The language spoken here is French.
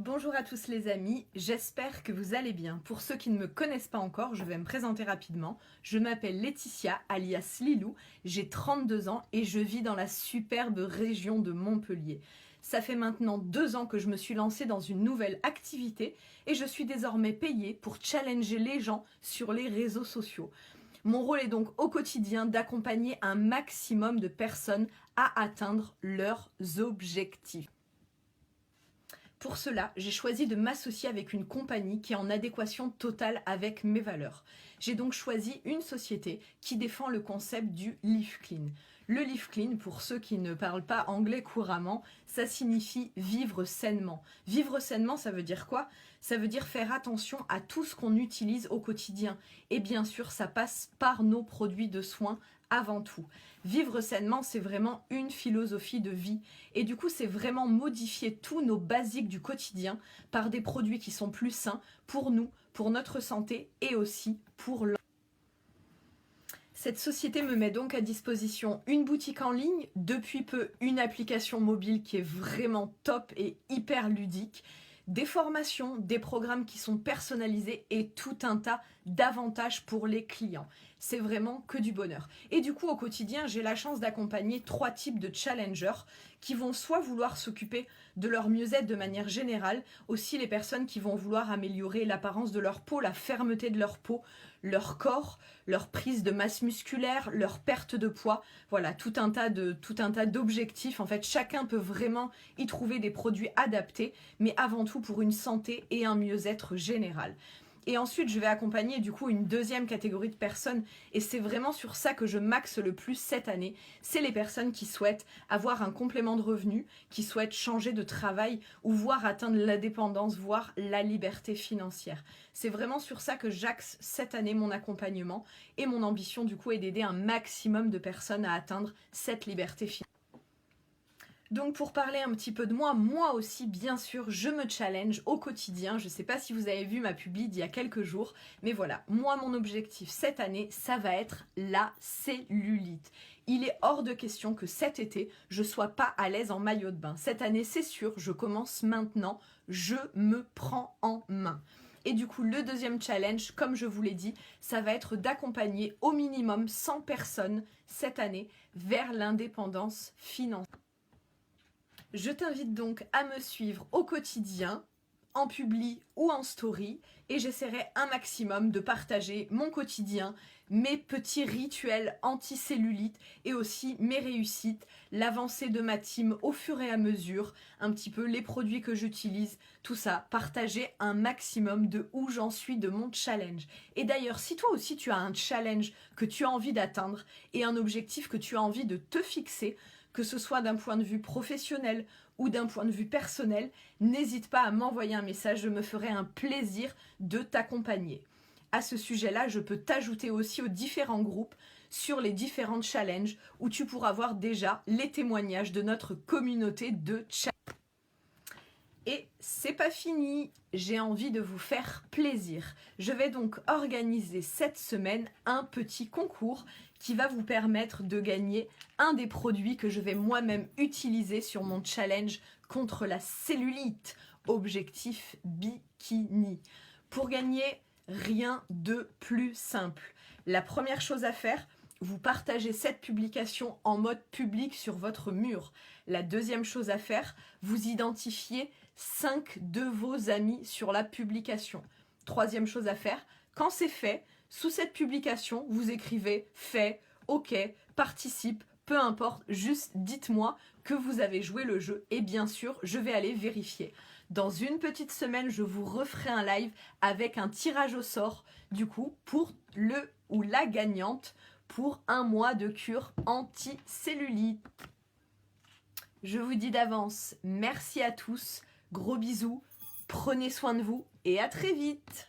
Bonjour à tous les amis, j'espère que vous allez bien. Pour ceux qui ne me connaissent pas encore, je vais me présenter rapidement. Je m'appelle Laetitia, alias Lilou, j'ai 32 ans et je vis dans la superbe région de Montpellier. Ça fait maintenant 2 ans que je me suis lancée dans une nouvelle activité et je suis désormais payée pour challenger les gens sur les réseaux sociaux. Mon rôle est donc au quotidien d'accompagner un maximum de personnes à atteindre leurs objectifs. Pour cela, j'ai choisi de m'associer avec une compagnie qui est en adéquation totale avec mes valeurs. J'ai donc choisi une société qui défend le concept du Live Clean. Le Live Clean, pour ceux qui ne parlent pas anglais couramment, ça signifie vivre sainement. Vivre sainement, ça veut dire quoi? Ça veut dire faire attention à tout ce qu'on utilise au quotidien. Et bien sûr, ça passe par nos produits de soins avant tout. Vivre sainement, c'est vraiment une philosophie de vie. Et du coup, c'est vraiment modifier tous nos basiques du quotidien par des produits qui sont plus sains pour nous, pour notre santé et aussi pour l'environnement. Cette société me met donc à disposition une boutique en ligne, depuis peu une application mobile qui est vraiment top et hyper ludique, des formations, des programmes qui sont personnalisés et tout un tas d'avantages pour les clients. C'est vraiment que du bonheur. Et du coup, au quotidien, j'ai la chance d'accompagner 3 types de challengers qui vont soit vouloir s'occuper de leur mieux-être de manière générale, aussi les personnes qui vont vouloir améliorer l'apparence de leur peau, la fermeté de leur peau, leur corps, leur prise de masse musculaire, leur perte de poids. Voilà, tout un tas d'objectifs. En fait, chacun peut vraiment y trouver des produits adaptés, mais avant tout pour une santé et un mieux-être général. Et ensuite, je vais accompagner du coup une deuxième catégorie de personnes et c'est vraiment sur ça que je maxe le plus cette année. C'est les personnes qui souhaitent avoir un complément de revenu, qui souhaitent changer de travail ou voire atteindre l'indépendance, voire la liberté financière. C'est vraiment sur ça que j'axe cette année mon accompagnement et mon ambition du coup est d'aider un maximum de personnes à atteindre cette liberté financière. Donc pour parler un petit peu de moi aussi bien sûr je me challenge au quotidien. Je ne sais pas si vous avez vu ma publi d'il y a quelques jours, mais voilà, moi mon objectif cette année ça va être la cellulite. Il est hors de question que cet été je sois pas à l'aise en maillot de bain. Cette année c'est sûr, je commence maintenant, je me prends en main. Et du coup, le deuxième challenge, comme je vous l'ai dit, ça va être d'accompagner au minimum 100 personnes cette année vers l'indépendance financière. Je t'invite donc à me suivre au quotidien, en publi ou en story, et j'essaierai un maximum de partager mon quotidien, mes petits rituels anti-cellulite et aussi mes réussites, l'avancée de ma team au fur et à mesure, un petit peu les produits que j'utilise, tout ça, partager un maximum de où j'en suis de mon challenge. Et d'ailleurs, si toi aussi tu as un challenge que tu as envie d'atteindre et un objectif que tu as envie de te fixer, que ce soit d'un point de vue professionnel ou d'un point de vue personnel, n'hésite pas à m'envoyer un message, je me ferai un plaisir de t'accompagner. À ce sujet-là, je peux t'ajouter aussi aux différents groupes sur les différents challenges où tu pourras voir déjà les témoignages de notre communauté de challenge. Et c'est pas fini, j'ai envie de vous faire plaisir. Je vais donc organiser cette semaine un petit concours qui va vous permettre de gagner un des produits que je vais moi-même utiliser sur mon challenge contre la cellulite, objectif bikini. Pour gagner, rien de plus simple. La première chose à faire, vous partagez cette publication en mode public sur votre mur. La deuxième chose à faire, vous identifiez 5 de vos amis sur la publication. Troisième chose à faire, quand c'est fait, sous cette publication, vous écrivez « fait »,« ok »,« participe », peu importe, juste dites-moi que vous avez joué le jeu et bien sûr, je vais aller vérifier. Dans une petite semaine, je vous referai un live avec un tirage au sort, du coup, pour le ou la gagnante pour un mois de cure anti-cellulite. Je vous dis d'avance, merci à tous, gros bisous, prenez soin de vous et à très vite.